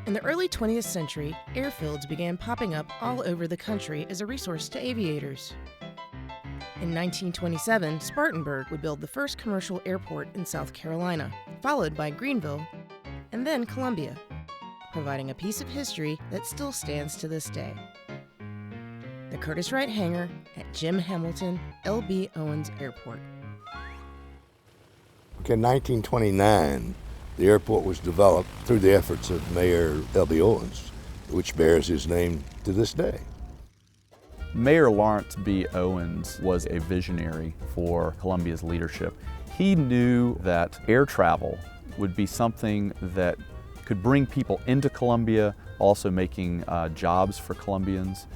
In the early 20th century, airfields began popping up all over the country as a resource to aviators. In 1927, Spartanburg would build the first commercial airport in South Carolina, followed by Greenville, and then Columbia, providing a piece of history that still stands to this day. The Curtiss Wright Hangar at Jim Hamilton L.B. Owens Airport. In 1929, the airport was developed through the efforts of Mayor L.B. Owens, which bears his name to this day. Mayor Lawrence B. Owens was a visionary for Columbia's leadership. He knew that air travel would be something that could bring people into Columbia, also making jobs for Columbians.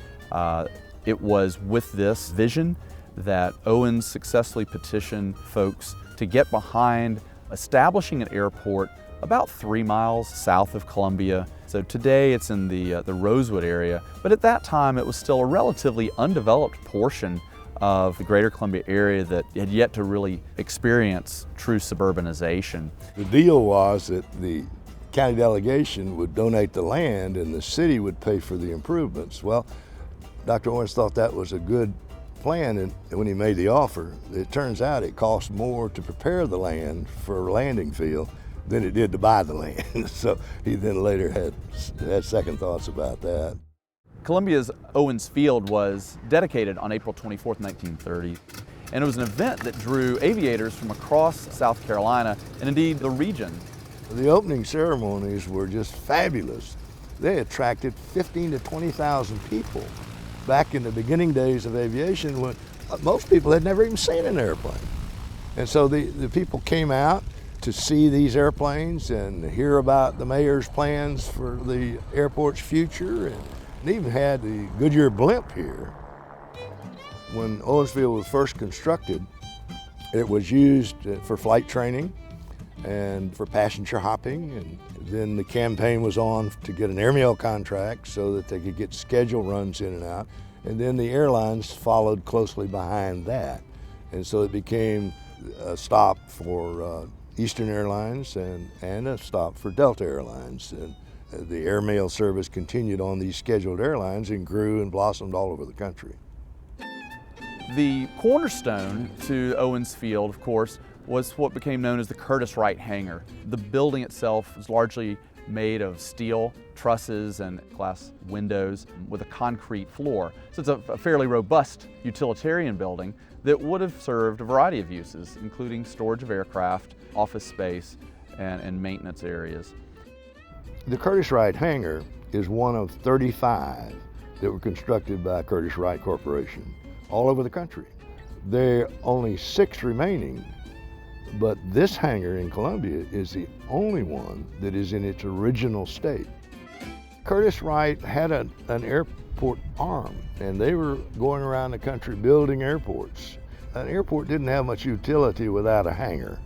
It was with this vision that Owens successfully petitioned folks to get behind establishing an airport about 3 miles south of Columbia. So today it's in the Rosewood area, but at that time it was still a relatively undeveloped portion of the greater Columbia area that had yet to really experience true suburbanization. The deal was that the county delegation would donate the land and the city would pay for the improvements. Well, Dr. Owens thought that was a good plan, and when he made the offer, it turns out it cost more to prepare the land for a landing field than it did to buy the land. So he then later had second thoughts about that. Columbia's Owens Field was dedicated on April 24th, 1930, and it was an event that drew aviators from across South Carolina and indeed the region. The opening ceremonies were just fabulous. They attracted 15,000 to 20,000 people back in the beginning days of aviation when most people had never even seen an airplane. And so the people came out to see these airplanes and hear about the mayor's plans for the airport's future, and even had the Goodyear blimp here. When Owens Field was first constructed, it was used for flight training and for passenger hopping, and then the campaign was on to get an airmail contract so that they could get schedule runs in and out, and then the airlines followed closely behind that. And so it became a stop for Eastern Airlines and a stop for Delta Airlines. And the airmail service continued on these scheduled airlines and grew and blossomed all over the country. The cornerstone to Owens Field, of course, was what became known as the Curtiss Wright Hangar. The building itself was largely made of steel trusses and glass windows with a concrete floor. So it's a fairly robust utilitarian building that would have served a variety of uses, including storage of aircraft, office space, and maintenance areas. The Curtiss Wright Hangar is one of 35 that were constructed by Curtiss Wright Corporation all over the country. There are only 6 remaining, but this hangar in Columbia is the only one that is in its original state. Curtiss Wright had an airport arm, and they were going around the country building airports. An airport didn't have much utility without a hangar.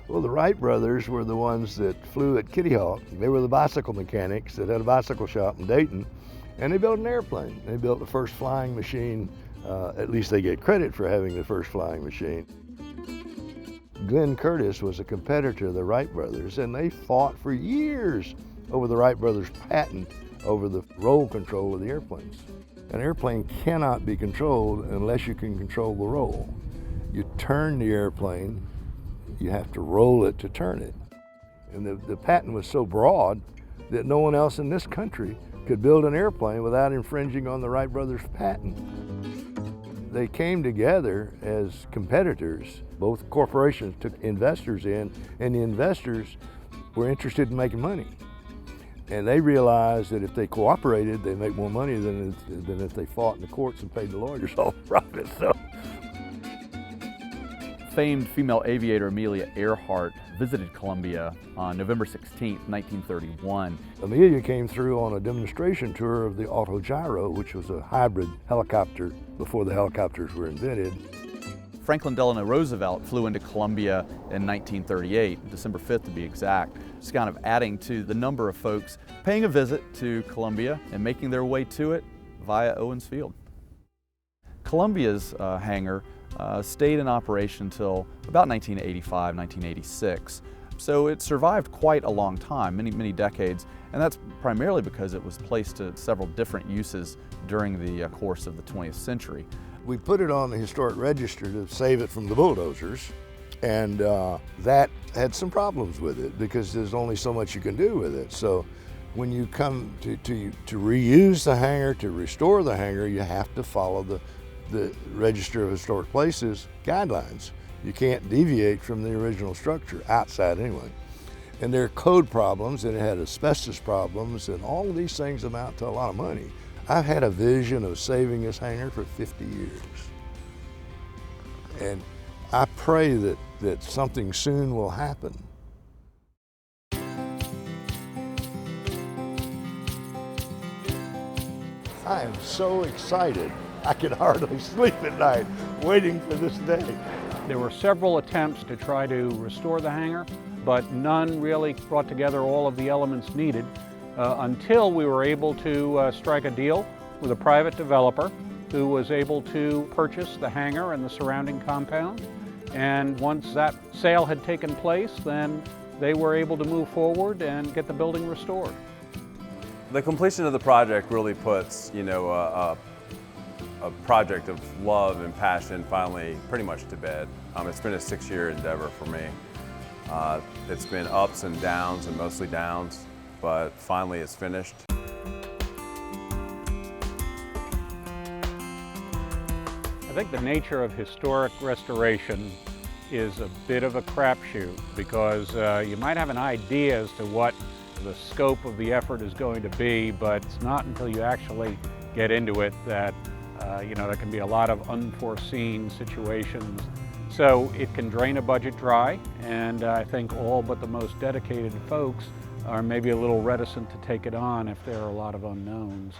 Well, the Wright brothers were the ones that flew at Kitty Hawk. They were the bicycle mechanics that had a bicycle shop in Dayton, and they built an airplane. They built the first flying machine, at least they get credit for having the first flying machine. Glenn Curtiss was a competitor of the Wright brothers, and they fought for years over the Wright brothers' patent over the roll control of the airplanes. An airplane cannot be controlled unless you can control the roll. You turn the airplane, you have to roll it to turn it. And the patent was so broad that no one else in this country could build an airplane without infringing on the Wright brothers' patent. They came together as competitors. Both corporations took investors in, and the investors were interested in making money. And they realized that if they cooperated, they'd make more money than if they fought in the courts and paid the lawyers all the profit. So. Famed female aviator Amelia Earhart visited Columbia on November 16, 1931. Amelia came through on a demonstration tour of the autogyro, which was a hybrid helicopter before the helicopters were invented. Franklin Delano Roosevelt flew into Columbia in 1938, December 5th to be exact, just kind of adding to the number of folks paying a visit to Columbia and making their way to it via Owens Field. Columbia's hangar stayed in operation until about 1985, 1986. So it survived quite a long time, many decades, and that's primarily because it was placed to several different uses during the course of the 20th century. We put it on the historic register to save it from the bulldozers, and that had some problems with it because there's only so much you can do with it. So when you come to reuse the hangar, to restore the hangar, you have to follow the Register of Historic Places guidelines. You can't deviate from the original structure, outside anyway. And there are code problems, and it had asbestos problems, and all of these things amount to a lot of money. I've had a vision of saving this hangar for 50 years. And I pray that something soon will happen. I am so excited. I can hardly sleep at night waiting for this day. There were several attempts to try to restore the hangar, but none really brought together all of the elements needed until we were able to strike a deal with a private developer who was able to purchase the hangar and the surrounding compound. And once that sale had taken place, then they were able to move forward and get the building restored. The completion of the project really puts, a project of love and passion finally pretty much to bed. It's been a 6-year endeavor for me. It's been ups and downs, and mostly downs, but finally it's finished. I think the nature of historic restoration is a bit of a crapshoot because you might have an idea as to what the scope of the effort is going to be, but it's not until you actually get into it that there can be a lot of unforeseen situations. So it can drain a budget dry, and I think all but the most dedicated folks are maybe a little reticent to take it on if there are a lot of unknowns.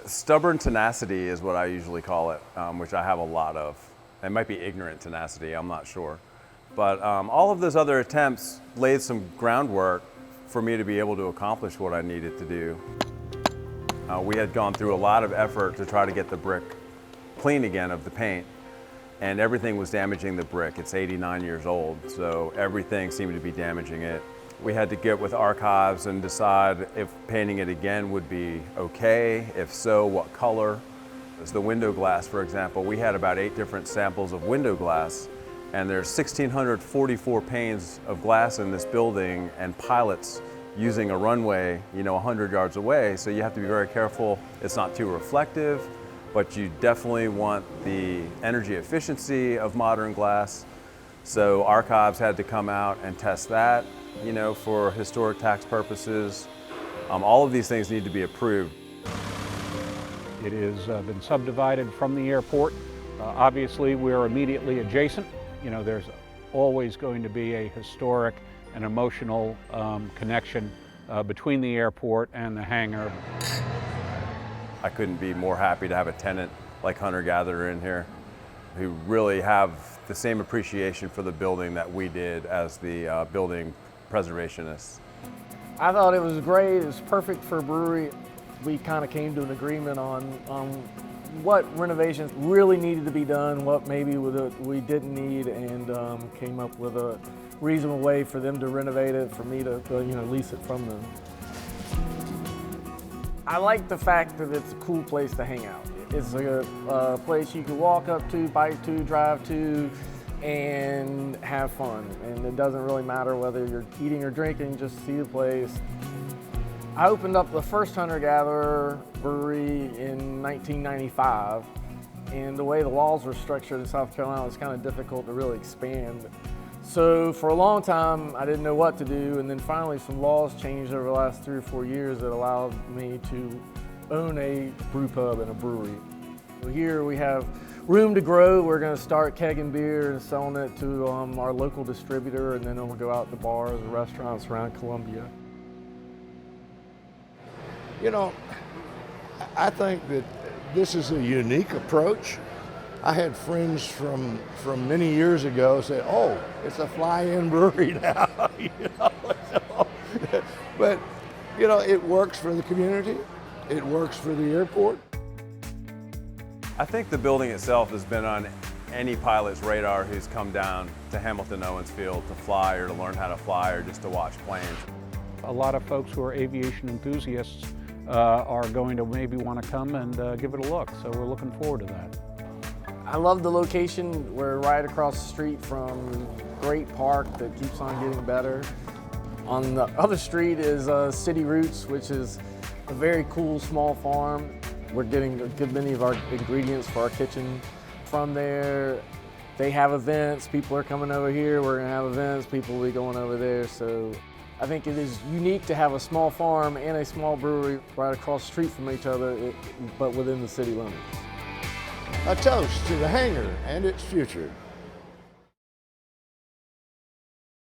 Stubborn tenacity is what I usually call it, which I have a lot of. It might be ignorant tenacity, I'm not sure. But all of those other attempts laid some groundwork for me to be able to accomplish what I needed to do. We had gone through a lot of effort to try to get the brick clean again of the paint, and everything was damaging the brick. It's 89 years old, so everything seemed to be damaging it. We had to get with archives and decide if painting it again would be okay, if so, what color. As the window glass, for example, we had about 8 different samples of window glass, and there's 1,644 panes of glass in this building and pilots using a runway, 100 yards away, so you have to be very careful. It's not too reflective, but you definitely want the energy efficiency of modern glass. So archives had to come out and test that, for historic tax purposes. All of these things need to be approved. It has been subdivided from the airport. Obviously, we're immediately adjacent. There's always going to be a historic and emotional connection between the airport and the hangar. I couldn't be more happy to have a tenant like Hunter Gatherer in here who really have the same appreciation for the building that we did as the building preservationists. I thought it was great. It was perfect for a brewery. We kind of came to an agreement on what renovations really needed to be done, what maybe we didn't need, and came up with a reasonable way for them to renovate it, for me to lease it from them. I like the fact that it's a cool place to hang out. It's a place you can walk up to, bike to, drive to, and have fun. And it doesn't really matter whether you're eating or drinking, just see the place. I opened up the first Hunter Gatherer Brewery in 1995, and the way the laws were structured in South Carolina, it was kind of difficult to really expand. So for a long time, I didn't know what to do, and then finally some laws changed over the last 3 or 4 years that allowed me to own a brew pub and a brewery. Here we have room to grow. We're going to start kegging beer and selling it to our local distributor, and then we'll go out to bars and restaurants around Columbia. I think that this is a unique approach. I had friends from many years ago say, "Oh, it's a fly-in brewery now." But it works for the community. It works for the airport. I think the building itself has been on any pilot's radar who's come down to Hamilton Owens Field to fly or to learn how to fly or just to watch planes. A lot of folks who are aviation enthusiasts are going to maybe want to come and give it a look, so we're looking forward to that. I love the location. We're right across the street from a great park that keeps on getting better. On the other street is City Roots, which is a very cool small farm. We're getting a good many of our ingredients for our kitchen from there. They have events, people are coming over here, we're gonna have events, people will be going over there. So I think it is unique to have a small farm and a small brewery right across the street from each other, but within the city limits. A toast to the hangar and its future.